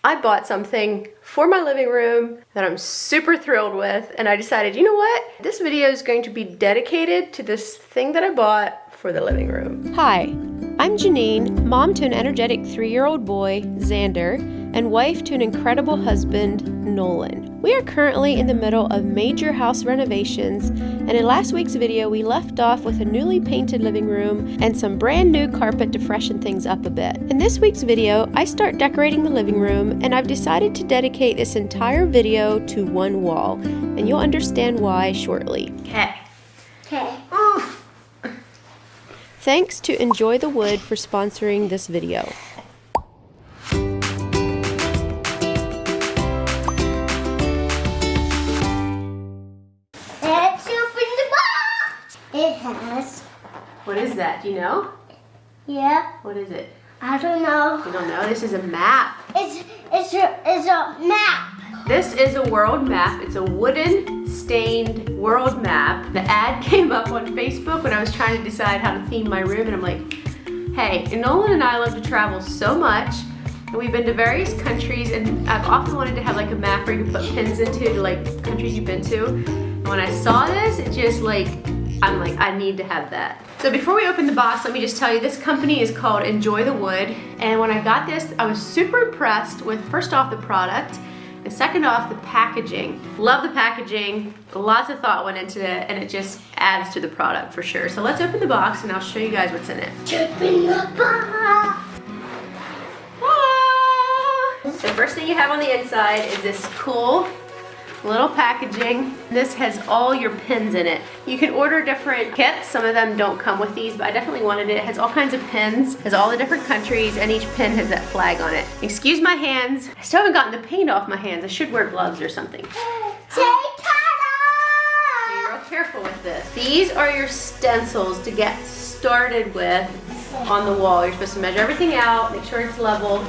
I bought something for my living room that I'm super thrilled with, and I decided, you know what? This video is going to be dedicated to this thing that I bought for the living room. Hi, I'm Janine, mom to an energetic 3-year-old boy, Xander, and wife to an incredible husband, Nolan. We are currently in the middle of major house renovations, and in last week's video we left off with a newly painted living room and some brand new carpet to freshen things up a bit. In this week's video, I start decorating the living room, and I've decided to dedicate this entire video to one wall, and you'll understand why shortly. Okay. Thanks to Enjoy the Wood for sponsoring this video. Let's open the box! It has... What is that? Do you know? Yeah. What is it? I don't know. You don't know? This is a map. It's a map. This is a world map. It's a wooden stained world map. The ad came up on Facebook when I was trying to decide how to theme my room, and I'm like, hey, Nolan and I love to travel so much, and we've been to various countries, and I've often wanted to have like a map where you can put pins into like countries you've been to. And when I saw this, it just like, I'm like, I need to have that. So before we open the box, let me just tell you, this company is called Enjoy the Wood, and when I got this, I was super impressed with, first off, the product, and second off, the packaging. Love the packaging. Lots of thought went into it, and it just adds to the product for sure. So let's open the box, and I'll show you guys what's in it. Open the box. The first thing you have on the inside is this cool little packaging. This has all your pins in it. You can order different kits. Some of them don't come with these, but I definitely wanted it. It has all kinds of pins, has all the different countries, and each pin has that flag on it. Excuse my hands. I still haven't gotten the paint off my hands. I should wear gloves or something. Say ta-da! Be real careful with this. These are your stencils to get started with on the wall. You're supposed to measure everything out, make sure it's level,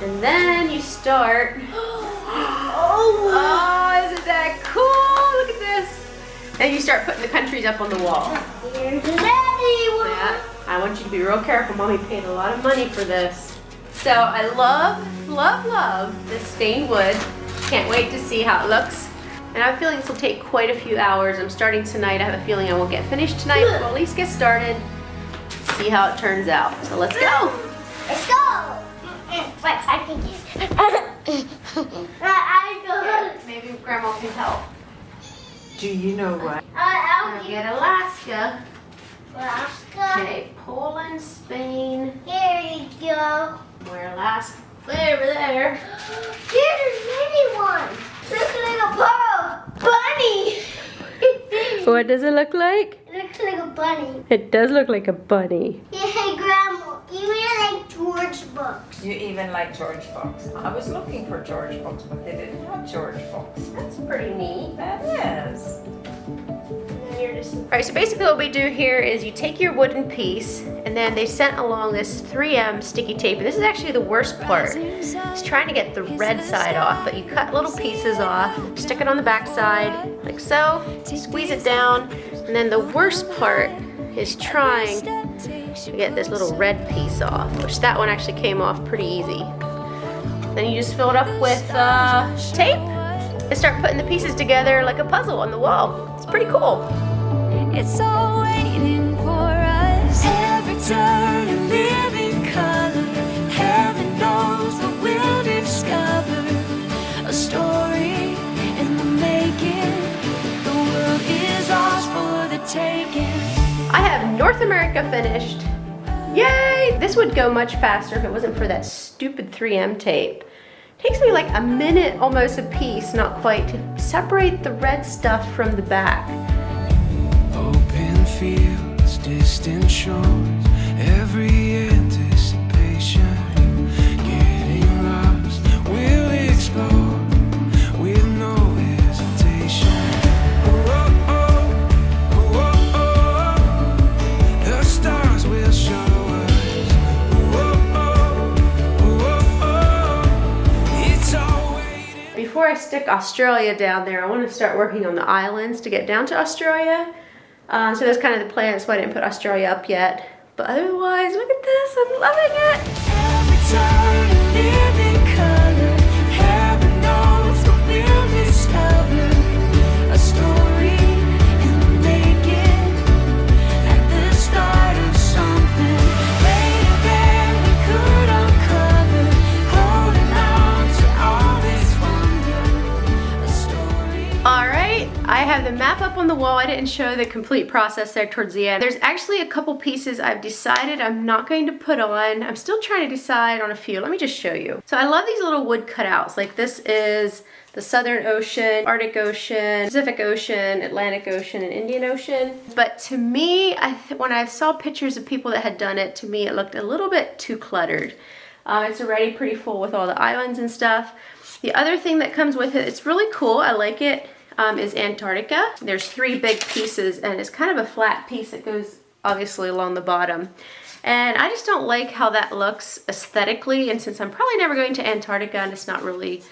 and then you start. Oh, isn't that cool? Look at this. And you start putting the countries up on the wall. Here's the daddy one. Yeah, I want you to be real careful. Mommy paid a lot of money for this. So I love, love, love this stained wood. Can't wait to see how it looks. And I have a feeling this will take quite a few hours. I'm starting tonight. I have a feeling I won't get finished tonight, but we'll at least get started. See how it turns out. So let's go. Let's go. Wait, I can get Maybe Grandma can help. Do you know what? I'll We'll get get Alaska. Alaska. Okay, Poland, Spain. Here you go. Where Alaska? Over there. Here's many ones. Looks like a pearl bunny. What does it look like? It looks like a bunny. It does look like a bunny. Hey, Grandma, you like George books. You even like George books. I was looking for George books, but they didn't have George books. That's pretty neat. That is. Alright, so basically what we do here is you take your wooden piece, and then they sent along this 3M sticky tape, and this is actually the worst part. It's trying to get the red side off, but you cut little pieces off, stick it on the back side, like so, squeeze it down, and then the worst part is trying to get this little red piece off, which that one actually came off pretty easy. Then you just fill it up with tape and start putting the pieces together like a puzzle on the wall. It's pretty cool. It's all waiting for us. Every turn a living color. Heaven knows that we'll discover a story in the making. The world is ours for the taking. I have North America finished. Yay! This would go much faster if it wasn't for that stupid 3M tape. It takes me like a minute almost a piece, not quite, to separate the red stuff from the back. Open fields, distant shores, every anticipation, getting lost, we'll explore with no hesitation. Oh, oh, oh, oh, oh, the stars will show us. Oh, oh, oh, oh, it's all waiting. Before I stick Australia down there, I want to start working on the islands to get down to Australia. So that's kind of the plan, so I didn't put Australia up yet. But otherwise, look at this, I'm loving it. Every turn a living color. up on the wall. I didn't show the complete process there towards the end. There's actually a couple pieces I've decided I'm not going to put on. I'm still trying to decide on a few. Let me just show you. So I love these little wood cutouts. Like this is the Southern Ocean, Arctic Ocean, Pacific Ocean, Atlantic Ocean, and Indian Ocean. But to me, when I saw pictures of people that had done it, to me it looked a little bit too cluttered. It's already pretty full with all the islands and stuff. The other thing that comes with it, it's really cool, I like it, is Antarctica. There's 3 big pieces and it's kind of a flat piece that goes obviously along the bottom. And I just don't like how that looks aesthetically, and since I'm probably never going to Antarctica and it's not really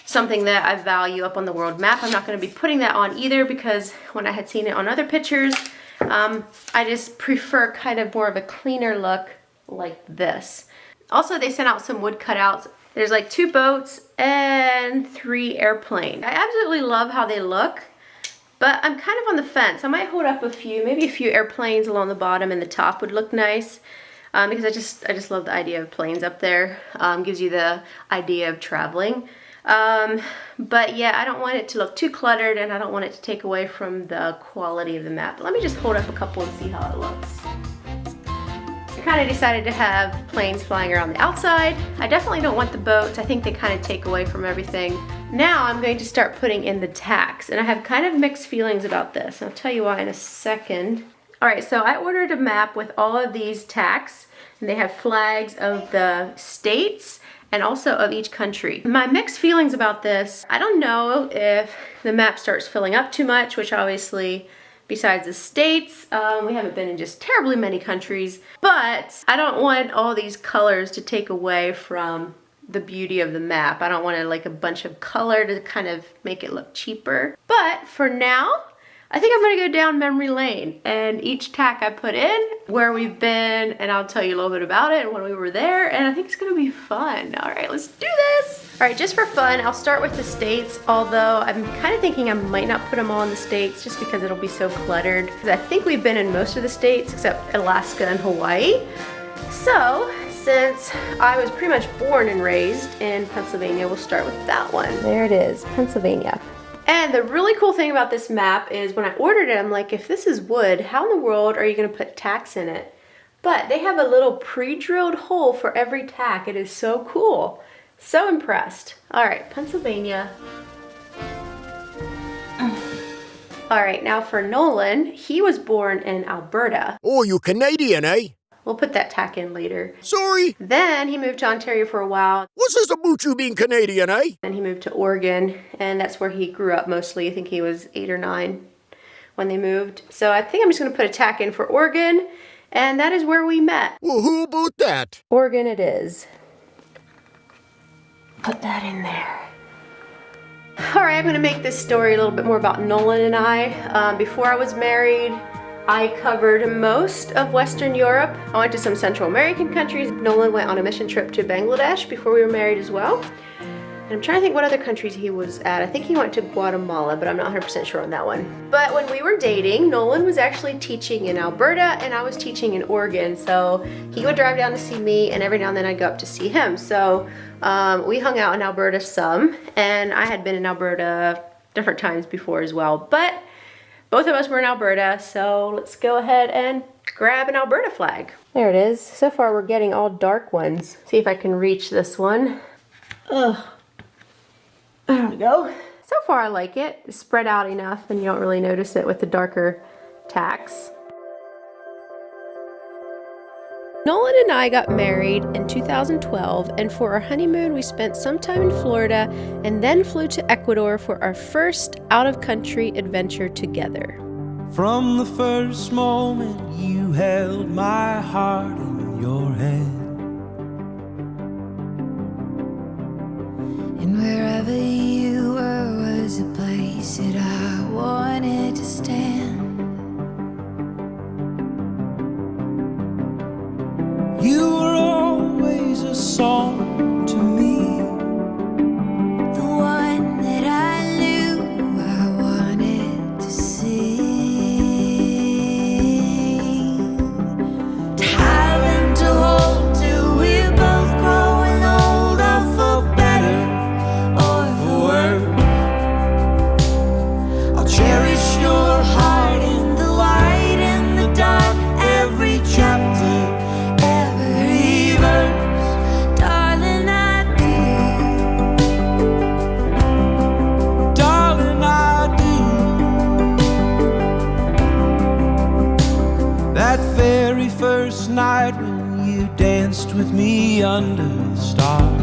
something that I value up on the world map, I'm not going to be putting that on either, because when I had seen it on other pictures, I just prefer kind of more of a cleaner look like this. Also, they sent out some wood cutouts. There's like 2 boats and 3 airplanes. I absolutely love how they look, but I'm kind of on the fence. I might hold up a few, maybe a few airplanes along the bottom and the top would look nice, because I just love the idea of planes up there. Gives you the idea of traveling. But yeah, I don't want it to look too cluttered, and I don't want it to take away from the quality of the map. But let me just hold up a couple and see how it looks. I kind of decided to have planes flying around the outside. I definitely don't want the boats. I think they kind of take away from everything. Now I'm going to start putting in the tacks, and I have kind of mixed feelings about this. I'll tell you why in a second. All right, so I ordered a map with all of these tacks, and they have flags of the states and also of each country. My mixed feelings about this, I don't know if the map starts filling up too much, which obviously, besides the states, we haven't been in just terribly many countries, but I don't want all these colors to take away from the beauty of the map. I don't want like a bunch of color to kind of make it look cheaper. But for now, I think I'm gonna go down memory lane, and each tack I put in, where we've been, and I'll tell you a little bit about it and when we were there, and I think it's gonna be fun. All right, let's do this. All right, just for fun, I'll start with the states, although I'm kind of thinking I might not put them all in the states just because it'll be so cluttered. Because I think we've been in most of the states except Alaska and Hawaii. So, since I was pretty much born and raised in Pennsylvania, we'll start with that one. There it is, Pennsylvania. And the really cool thing about this map is when I ordered it, I'm like, if this is wood, how in the world are you gonna put tacks in it? But they have a little pre-drilled hole for every tack. It is so cool. So impressed. All right, Pennsylvania. All right, now for Nolan, he was born in Alberta. Oh, you Canadian, eh? We'll put that tack in later. Sorry. Then he moved to Ontario for a while. What's this about you being Canadian, eh? Then he moved to Oregon, and that's where he grew up mostly. I think he was 8 or 9 when they moved. So I think I'm just gonna put a tack in for Oregon, and that is where we met. Well, who about that? Oregon it is. Put that in there. All right, I'm gonna make this story a little bit more about Nolan and I. Before I was married, I covered most of Western Europe. I went to some Central American countries. Nolan went on a mission trip to Bangladesh before we were married as well. And I'm trying to think what other countries he was at. I think he went to Guatemala, but I'm not 100% sure on that one. But when we were dating, Nolan was actually teaching in Alberta and I was teaching in Oregon. So he would drive down to see me, and every now and then I'd go up to see him. So we hung out in Alberta some, and I had been in Alberta different times before as well. But both of us were in Alberta, so let's go ahead and grab an Alberta flag. There it is. So far we're getting all dark ones. See if I can reach this one. Ugh. There we go. So far I like it. It's spread out enough and you don't really notice it with the darker tacks. Nolan and I got married in 2012, and for our honeymoon we spent some time in Florida and then flew to Ecuador for our first out-of-country adventure together. From the first moment you held my heart in your hand, and wherever you were was a place that I wanted to stand. you were always a song to me. The one that I knew I wanted to sing. Time to hold till we're both growing old, or for better first night when you danced with me under the stars.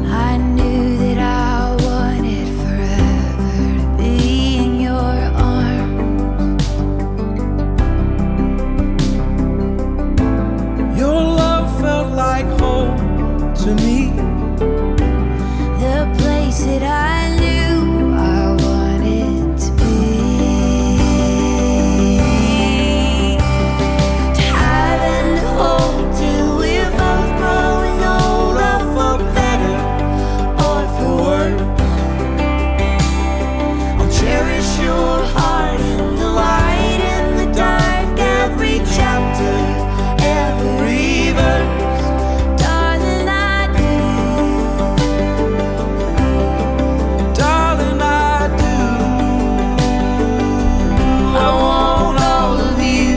I knew that I wanted forever to be in your arms. Your love felt like home to me. The place that I knew I wanted to be. To have and hold till we're both growing older, for better or for worse. I'll cherish your heart in the light and the dark, every chapter, every verse. Darling, I do. Darling, I do. I want all of you.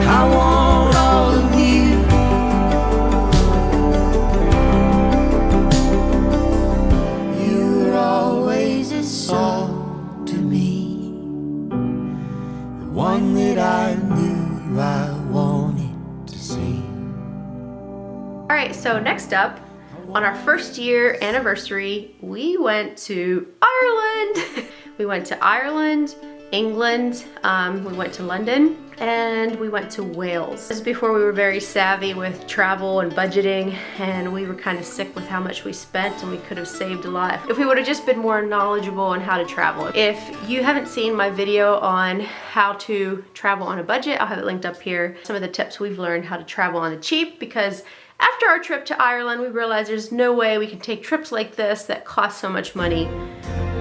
I want all of you. You were always a song to me, the one that I knew I wanted to see. All right, so next up, on our first year anniversary, we went to Ireland. We went to Ireland, England, we went to London, and we went to Wales. This is before we were very savvy with travel and budgeting, and we were kind of sick with how much we spent, and we could have saved a lot if we would have just been more knowledgeable on how to travel. If you haven't seen my video on how to travel on a budget, I'll have it linked up here. Some of the tips we've learned how to travel on the cheap, because after our trip to Ireland, we realized there's no way we can take trips like this that cost so much money.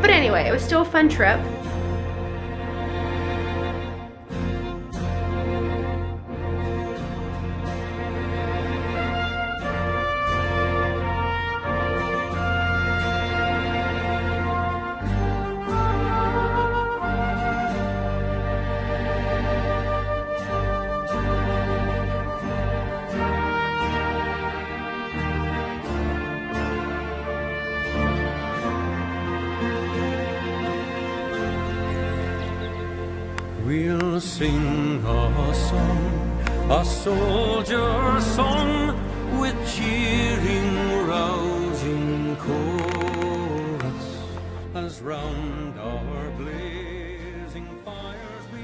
But anyway, it was still a fun trip. We'll sing a song, a soldier song, with cheering, rousing chorus, as round our blazing fires we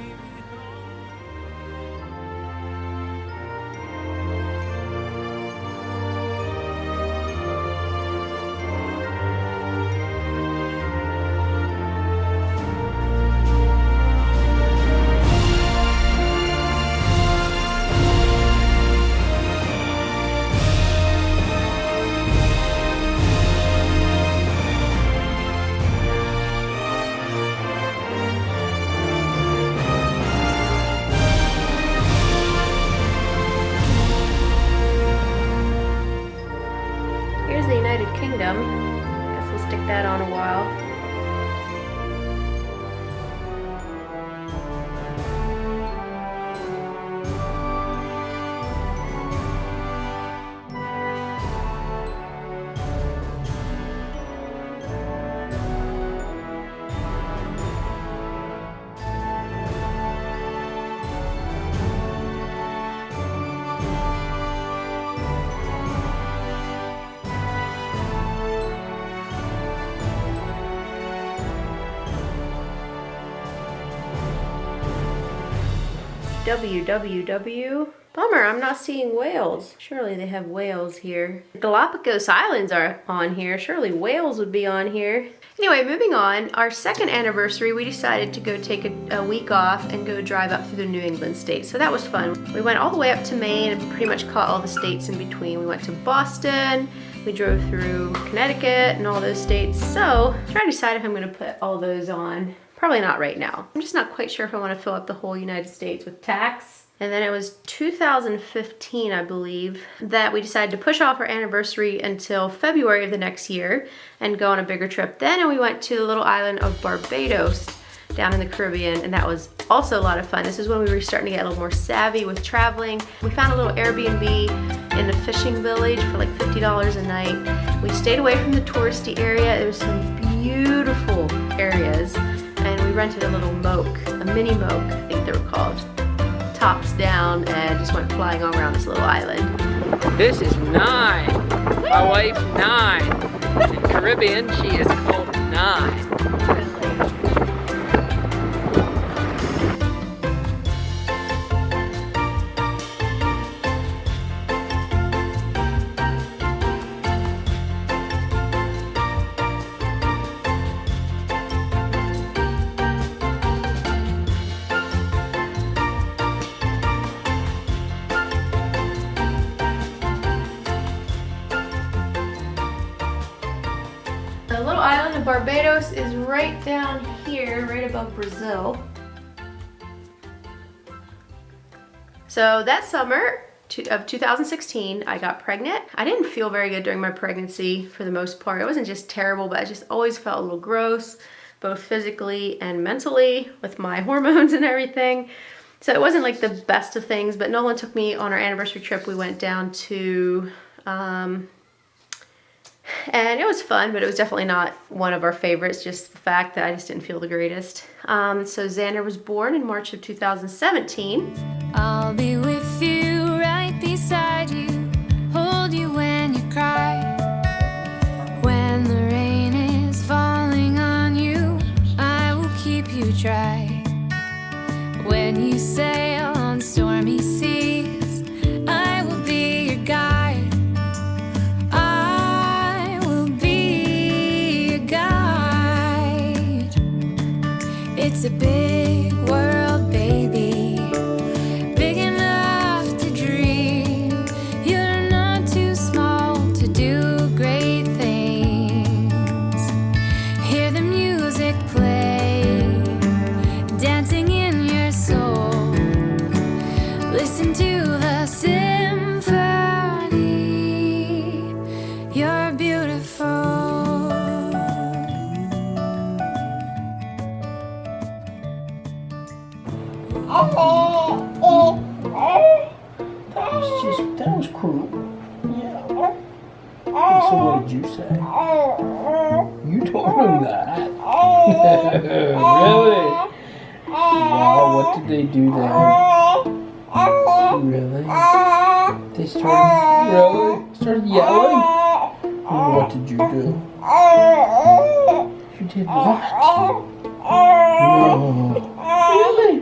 Here's the United Kingdom. Guess we'll stick that on a while. www. Bummer, I'm not seeing Wales. Surely they have Wales here. Galapagos Islands are on here. Surely Wales would be on here. Anyway, moving on. Our second anniversary, we decided to go take a week off and go drive up through the New England states. So that was fun. We went all the way up to Maine and pretty much caught all the states in between. We went to Boston. We drove through Connecticut and all those states. So I'm trying to decide if I'm going to put all those on. Probably not right now. I'm just not quite sure if I want to fill up the whole United States with tax. And then it was 2015, I believe, that we decided to push off our anniversary until February of the next year and go on a bigger trip then. And we went to the little island of Barbados down in the Caribbean, and that was also a lot of fun. This is when we were starting to get a little more savvy with traveling. We found a little Airbnb in a fishing village for like $50 a night. We stayed away from the touristy area. There was some beautiful areas, and we we rented a little moke, a mini moke, I think they were called. Tops down and just went flying all around this little island. This is 9. My wife's 9. In Caribbean, she is called 9. The little island of Barbados is right down here, right above Brazil. So that summer of 2016, I got pregnant. I didn't feel very good during my pregnancy for the most part. It wasn't just terrible, but I just always felt a little gross, both physically and mentally with my hormones and everything. So it wasn't like the best of things, but Nolan took me on our anniversary trip. We went down to, and it was fun, but it was definitely not one of our favorites, just the fact that I just didn't feel the greatest. So Xander was born in March of 2017. I'll be with you, right beside you, hold you when you cry. When the rain is falling on you, I will keep you dry. When you sail on stormy seas, I will be your guide. I will be your guide. It's a big world, baby, big enough to dream. You're not too small to do great things. Hear the music play, dancing in your soul. Listen to the symphony. You're beautiful. That was cruel. Yeah. So what did you say? You told him that. Really? Wow, what did they do there? Really? They started yelling? And what did you do? You did what? No. Really?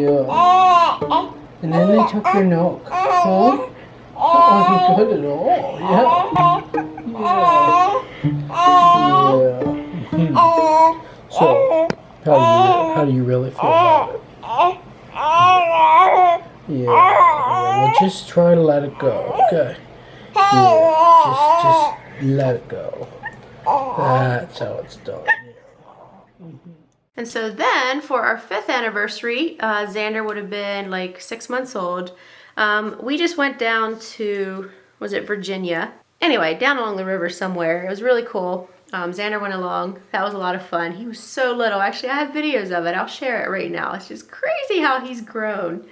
Yeah. And then they took your milk. Huh? That wasn't good at all. Yeah. So, how do you really feel about it? Yeah. Well, just try to let it go, okay? Yeah. Just let it go. That's how it's done. And so then for our 5th anniversary, Xander would have been like 6 months old. We just went down to, was it Virginia? Anyway, down along the river somewhere. It was really cool. Xander went along. That was a lot of fun. He was so little. Actually, I have videos of it. I'll share it right now. It's just crazy how he's grown.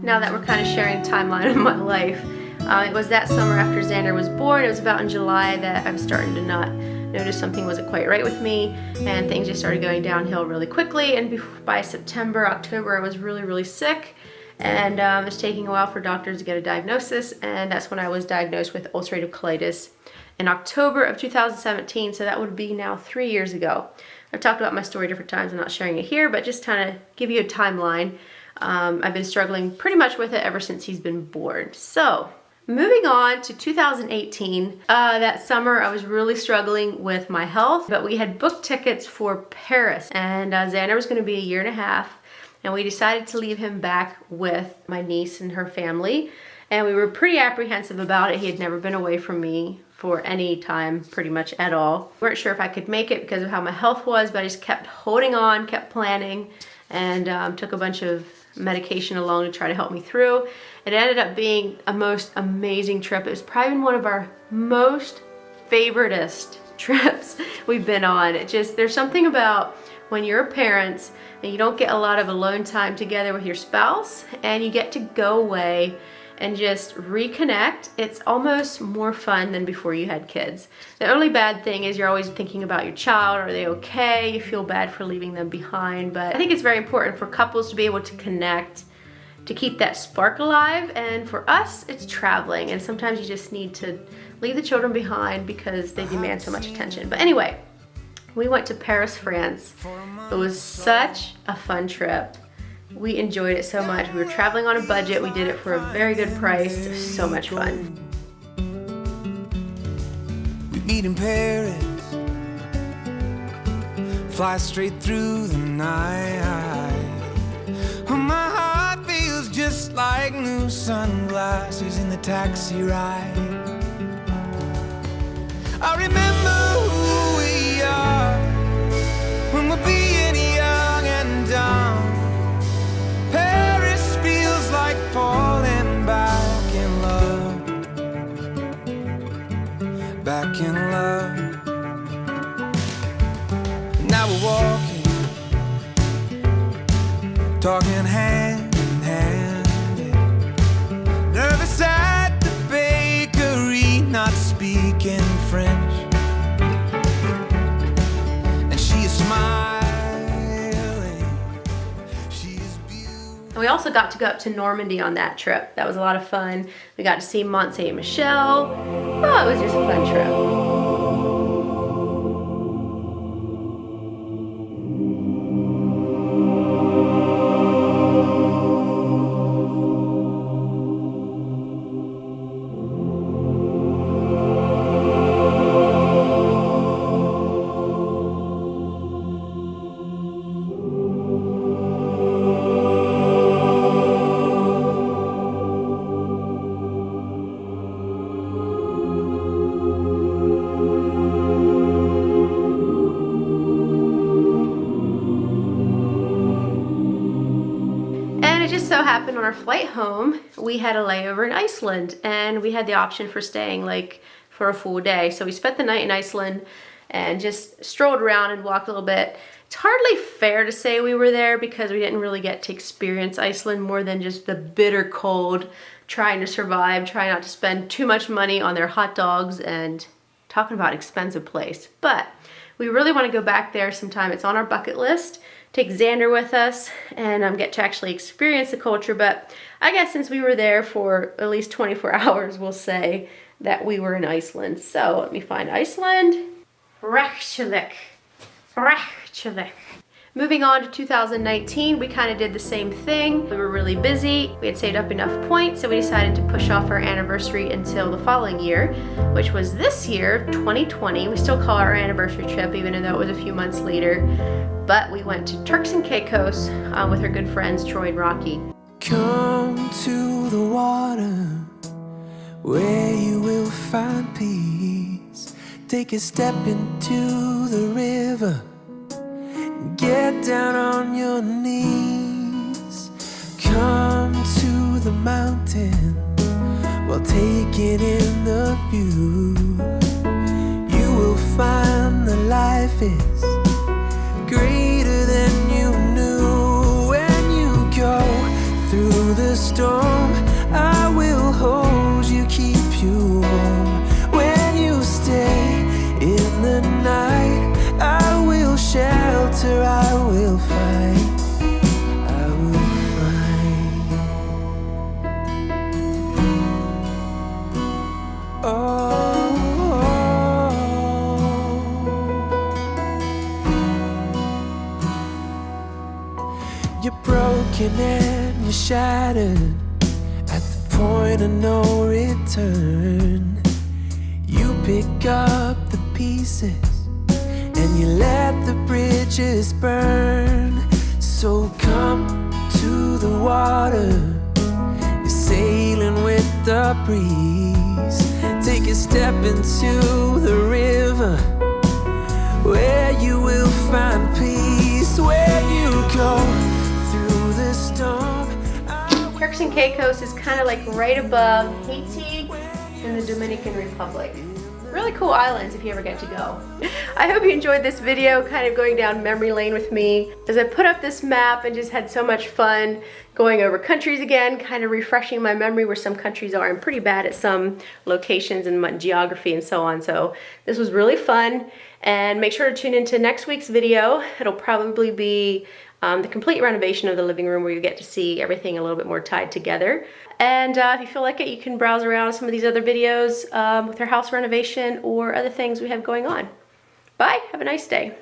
now that we're kind of sharing the timeline of my life. It was that summer after Xander was born. It was about in July that I was starting to not notice something wasn't quite right with me, and things just started going downhill really quickly. And by September, October, I was really sick, and it was taking a while for doctors to get a diagnosis, and that's when I was diagnosed with ulcerative colitis in October of 2017, so that would be now 3 years ago. I've talked about my story different times, I'm not sharing it here, but just kind of give you a timeline. I've been struggling pretty much with it ever since he's been born. So, moving on to 2018, that summer I was really struggling with my health, but we had booked tickets for Paris, and Xander was going to be a year and a half, and we decided to leave him back with my niece and her family, and we were pretty apprehensive about it. He had never been away from me for any time pretty much at all. We weren't sure if I could make it because of how my health was, but I just kept holding on, kept planning, and took a bunch of medication along to try to help me through. It ended up being a most amazing trip. It was probably one of our most favoritist trips we've been on. There's something about when you're a parent and you don't get a lot of alone time together with your spouse and you get to go away and just reconnect. It's almost more fun than before you had kids. The only bad thing is you're always thinking about your child. Are they okay? You feel bad for leaving them behind. But I think it's very important for couples to be able to connect, to keep that spark alive. And for us, it's traveling. And sometimes you just need to leave the children behind because they demand so much attention. But anyway, we went to Paris, France. It was such a fun trip. We enjoyed it so much. We were traveling on a budget. We did it for a very good price. It was so much fun. We meet in Paris, fly straight through the night. Oh, my heart feels just like new sunglasses in the taxi ride. I remember who we are when we're being young and dumb. Paris feels like falling back in love. Back in love. Now we're walking, talking hand in hand, yeah. Nervous at the bakery, not speaking French. And she is smiling. And we also got to go up to Normandy on that trip. That was a lot of fun. We got to see Mont Saint-Michel. Oh, it was just a fun trip. So happened on our flight home, we had a layover in Iceland, and we had the option for staying like for a full day. So we spent the night in Iceland and just strolled around and walked a little bit. It's hardly fair to say we were there because we didn't really get to experience Iceland more than just the bitter cold, trying to survive, trying not to spend too much money on their hot dogs, and talking about expensive place. But we really want to go back there sometime. It's on our bucket list. Take Xander with us and get to actually experience the culture. But I guess since we were there for at least 24 hours, we'll say that we were in Iceland. So let me find Iceland. Reykjavik. Moving on to 2019, we kind of did the same thing. We were really busy. We had saved up enough points, so we decided to push off our anniversary until the following year, which was this year, 2020. We still call it our anniversary trip, even though it was a few months later. But we went to Turks and Caicos with our good friends Troy and Rocky. Come to the water where you will find peace. Take a step into the river. Get down on your knees. Come to the mountain while taking in the view. You will find that life is greater than you knew when you go through through the storm. I will hold you, keep you warm. When you stay in the night, I will shelter, I will fight, I will fight. Oh, you're broken and you're shattered at the point of no return. You pick up the pieces and you let the bridges burn. So come to the water, you're sailing with the breeze. Take a step into the river, where you will find peace. Where you go through the storm. Turks and Caicos is kind of like right above Haiti and the Dominican Republic. Really cool islands if you ever get to go. I hope you enjoyed this video, kind of going down memory lane with me as I put up this map and just had so much fun going over countries again, kind of refreshing my memory where some countries are. I'm pretty bad at some locations and geography and so on, so this was really fun. And make sure to tune into next week's video. It'll probably be the complete renovation of the living room, where you get to see everything a little bit more tied together. And if you feel like it, you can browse around some of these other videos with our house renovation or other things we have going on. Bye, have a nice day.